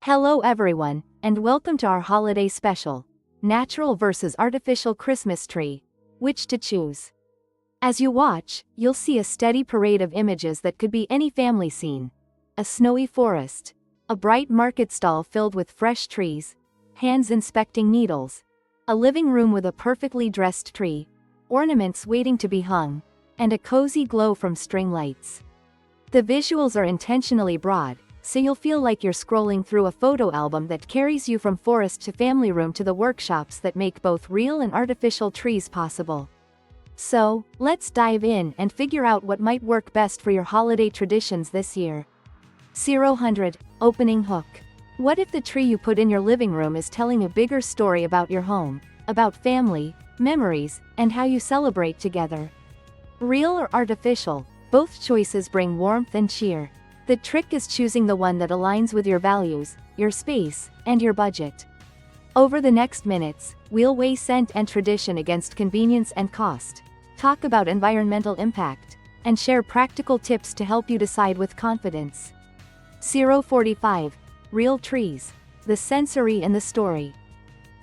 Hello everyone, and welcome to our holiday special, Natural versus Artificial Christmas Tree. Which to choose? As you watch, you'll see a steady parade of images that could be any family scene. A snowy forest, a bright market stall filled with fresh trees, hands inspecting needles, a living room with a perfectly dressed tree, ornaments waiting to be hung, and a cozy glow from string lights. The visuals are intentionally broad, so you'll feel like you're scrolling through a photo album that carries you from forest to family room to the workshops that make both real and artificial trees possible. So, let's dive in and figure out what might work best for your holiday traditions this year. 0 Opening hook. What if the tree you put in your living room is telling a bigger story about your home, about family, memories, and how you celebrate together? Real or artificial, both choices bring warmth and cheer. The trick is choosing the one that aligns with your values, your space, and your budget. Over the next minutes, we'll weigh scent and tradition against convenience and cost, talk about environmental impact, and share practical tips to help you decide with confidence. 045. Real trees. The sensory and the story.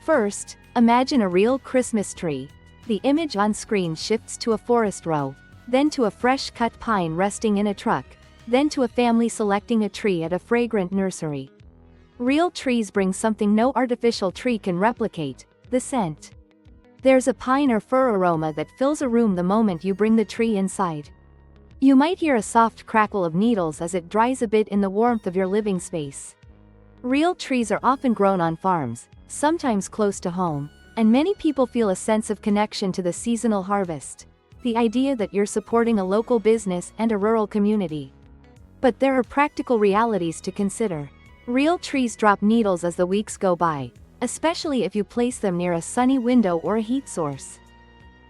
First, imagine a real Christmas tree. The image on screen shifts to a forest row, then to a fresh-cut pine resting in a truck, then to a family selecting a tree at a fragrant nursery. Real trees bring something no artificial tree can replicate: the scent. There's a pine or fir aroma that fills a room the moment you bring the tree inside. You might hear a soft crackle of needles as it dries a bit in the warmth of your living space. Real trees are often grown on farms, sometimes close to home, and many people feel a sense of connection to the seasonal harvest. The idea that you're supporting a local business and a rural community. But there are practical realities to consider. Real trees drop needles as the weeks go by, especially if you place them near a sunny window or a heat source.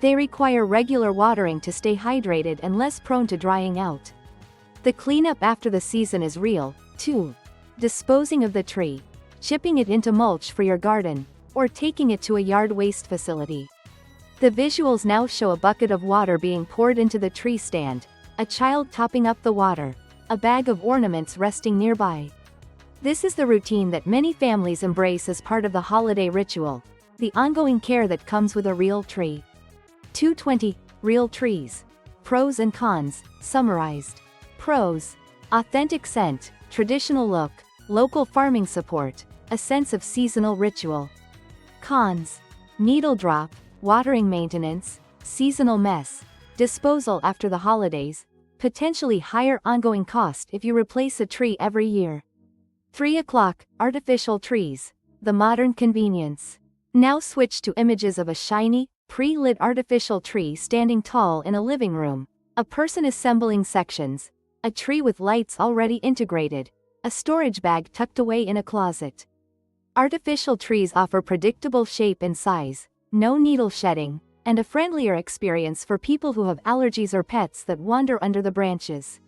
They require regular watering to stay hydrated and less prone to drying out. The cleanup after the season is real, too. Disposing of the tree, chipping it into mulch for your garden, or taking it to a yard waste facility. The visuals now show a bucket of water being poured into the tree stand, a child topping up the water, a bag of ornaments resting nearby. This is the routine that many families embrace as part of the holiday ritual, the ongoing care that comes with a real tree. 220. Real trees. Pros and cons, summarized. Pros: authentic scent, traditional look, local farming support, a sense of seasonal ritual. Cons: needle drop, watering maintenance, seasonal mess, disposal after the holidays, potentially higher ongoing cost if you replace a tree every year. 3 Artificial trees. The modern convenience. Now switch to images of a shiny, pre-lit artificial tree standing tall in a living room, a person assembling sections, a tree with lights already integrated, a storage bag tucked away in a closet. Artificial trees offer predictable shape and size, no needle shedding, and a friendlier experience for people who have allergies or pets that wander under the branches.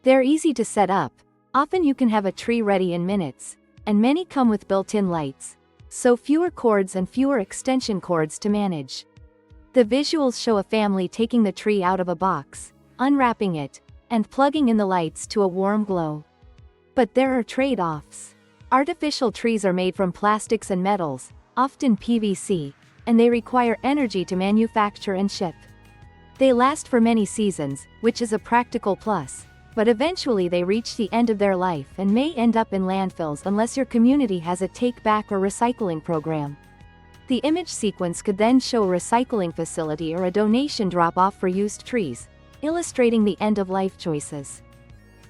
They're easy to set up. Often you can have a tree ready in minutes, and many come with built-in lights, so fewer cords and fewer extension cords to manage. The visuals show a family taking the tree out of a box, unwrapping it, and plugging in the lights to a warm glow. But there are trade-offs. Artificial trees are made from plastics and metals, often PVC, and they require energy to manufacture and ship. They last for many seasons, which is a practical plus, but eventually they reach the end of their life and may end up in landfills unless your community has a take-back or recycling program. The image sequence could then show a recycling facility or a donation drop-off for used trees, illustrating the end-of-life choices.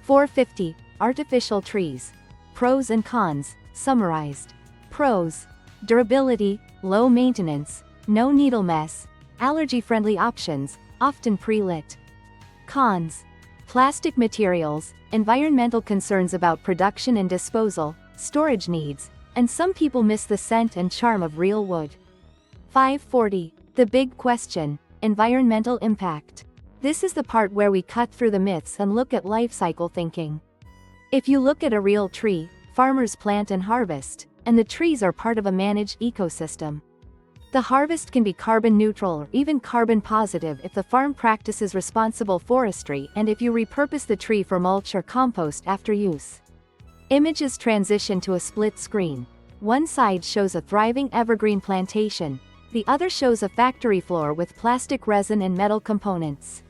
450. Artificial trees. Pros and cons, summarized. Pros: durability, low maintenance, no needle mess, allergy-friendly options, often pre-lit. Cons: plastic materials, environmental concerns about production and disposal, storage needs, and some people miss the scent and charm of real wood. 540. The big question: environmental impact. This is the part where we cut through the myths and look at life cycle thinking. If you look at a real tree, farmers plant and harvest, and the trees are part of a managed ecosystem. The harvest can be carbon neutral or even carbon positive if the farm practices responsible forestry and if you repurpose the tree for mulch or compost after use. Images transition to a split screen. One side shows a thriving evergreen plantation, the other shows a factory floor with plastic resin and metal components.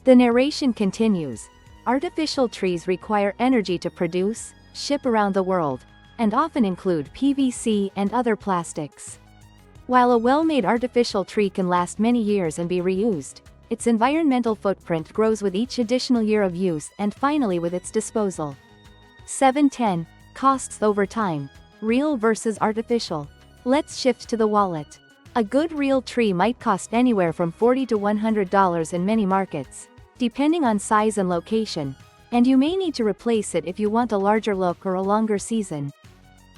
The narration continues. Artificial trees require energy to produce, ship around the world, and often include PVC and other plastics. While a well-made artificial tree can last many years and be reused, its environmental footprint grows with each additional year of use and finally with its disposal. 7.10. Costs over time. Real versus artificial. Let's shift to the wallet. A good real tree might cost anywhere from $40 to $100 in many markets, depending on size and location, and you may need to replace it if you want a larger look or a longer season.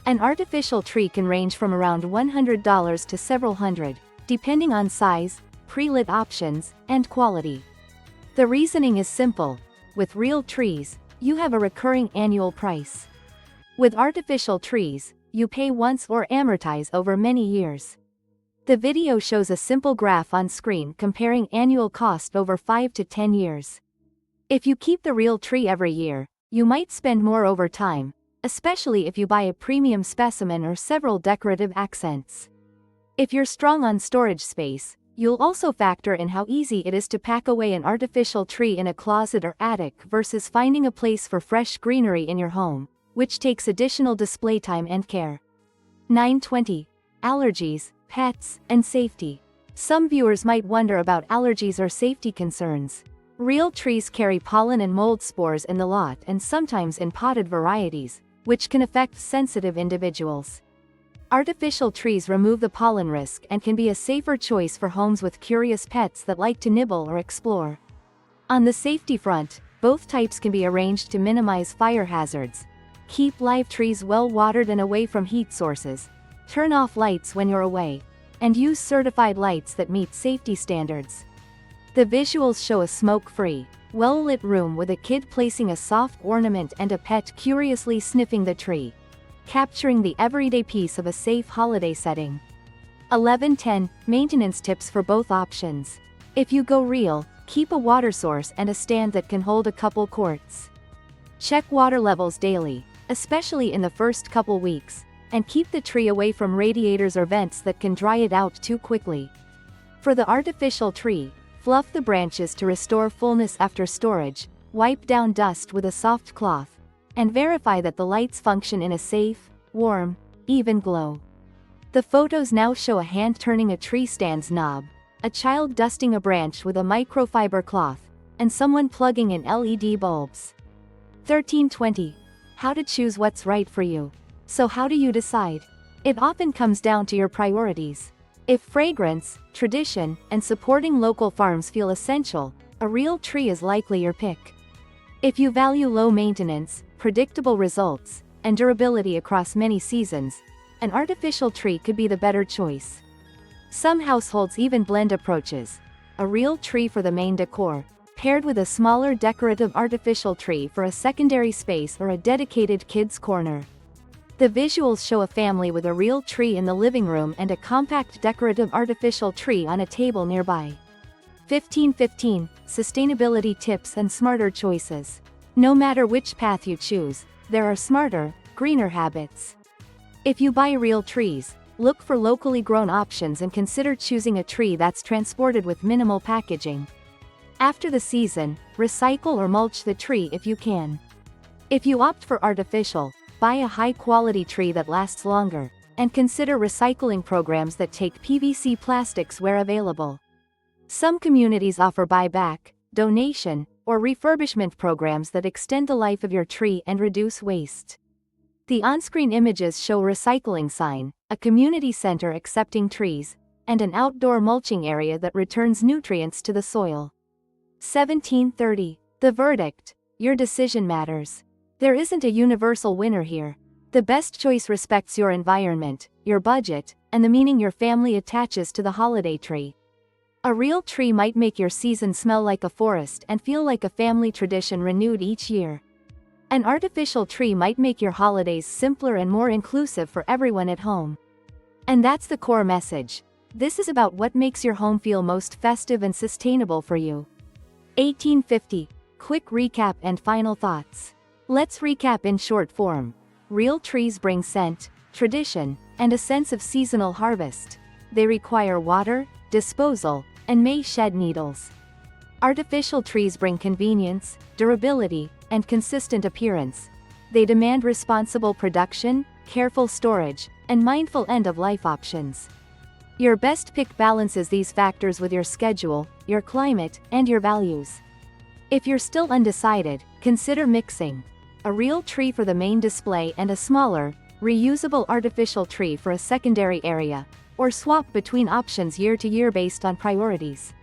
An artificial tree can range from around $100 to several hundred, depending on size, prelit options, and quality. The reasoning is simple. With real trees, you have a recurring annual price. With artificial trees, you pay once or amortize over many years. The video shows a simple graph on screen comparing annual cost over 5 to 10 years. If you keep the real tree every year, you might spend more over time, especially if you buy a premium specimen or several decorative accents. If you're strong on storage space, you'll also factor in how easy it is to pack away an artificial tree in a closet or attic versus finding a place for fresh greenery in your home, which takes additional display time and care. 9.20. Allergies, pets, and safety. Some viewers might wonder about allergies or safety concerns. Real trees carry pollen and mold spores in the lot and sometimes in potted varieties, which can affect sensitive individuals. Artificial trees remove the pollen risk and can be a safer choice for homes with curious pets that like to nibble or explore. On the safety front, both types can be arranged to minimize fire hazards. Keep live trees well watered and away from heat sources. Turn off lights when you're away, and use certified lights that meet safety standards. The visuals show a smoke-free, well-lit room with a kid placing a soft ornament and a pet curiously sniffing the tree, capturing the everyday piece of a safe holiday setting. 11.10. Maintenance tips for both options. If you go real, keep a water source and a stand that can hold a couple quarts. Check water levels daily, especially in the first couple weeks, and keep the tree away from radiators or vents that can dry it out too quickly. For the artificial tree, fluff the branches to restore fullness after storage, wipe down dust with a soft cloth, and verify that the lights function in a safe, warm, even glow. The photos now show a hand turning a tree stand's knob, a child dusting a branch with a microfiber cloth, and someone plugging in LED bulbs. 13.20. How to choose what's right for you. So how do you decide? It often comes down to your priorities. If fragrance, tradition, and supporting local farms feel essential, a real tree is likely your pick. If you value low maintenance, predictable results, and durability across many seasons, an artificial tree could be the better choice. Some households even blend approaches. A real tree for the main decor, paired with a smaller decorative artificial tree for a secondary space or a dedicated kids' corner. The visuals show a family with a real tree in the living room and a compact decorative artificial tree on a table nearby. 15.15. Sustainability tips and smarter choices. No matter which path you choose, there are smarter, greener habits. If you buy real trees, look for locally grown options and consider choosing a tree that's transported with minimal packaging. After the season, recycle or mulch the tree if you can. If you opt for artificial, buy a high-quality tree that lasts longer, and consider recycling programs that take PVC plastics where available. Some communities offer buyback, donation, or refurbishment programs that extend the life of your tree and reduce waste. The on-screen images show a recycling sign, a community center accepting trees, and an outdoor mulching area that returns nutrients to the soil. 17.30. The verdict. Your decision matters. There isn't a universal winner here. The best choice respects your environment, your budget, and the meaning your family attaches to the holiday tree. A real tree might make your season smell like a forest and feel like a family tradition renewed each year. An artificial tree might make your holidays simpler and more inclusive for everyone at home. And that's the core message. This is about what makes your home feel most festive and sustainable for you. 18.50. Quick recap and final thoughts. Let's recap in short form. Real trees bring scent, tradition, and a sense of seasonal harvest. They require water, disposal, and may shed needles. Artificial trees bring convenience, durability, and consistent appearance. They demand responsible production, careful storage, and mindful end-of-life options. Your best pick balances these factors with your schedule, your climate, and your values. If you're still undecided, consider mixing a real tree for the main display and a smaller, reusable artificial tree for a secondary area, or swap between options year to year based on priorities.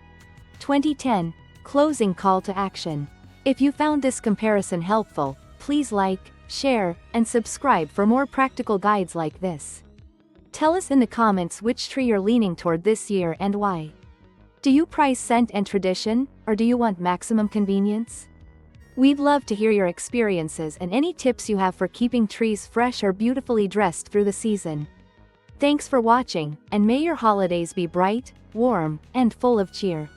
2010. Closing call to action. If you found this comparison helpful, please like, share, and subscribe for more practical guides like this. Tell us in the comments which tree you're leaning toward this year and why. Do you prize scent and tradition, or do you want maximum convenience? We'd love to hear your experiences and any tips you have for keeping trees fresh or beautifully dressed through the season. Thanks for watching, and may your holidays be bright, warm, and full of cheer.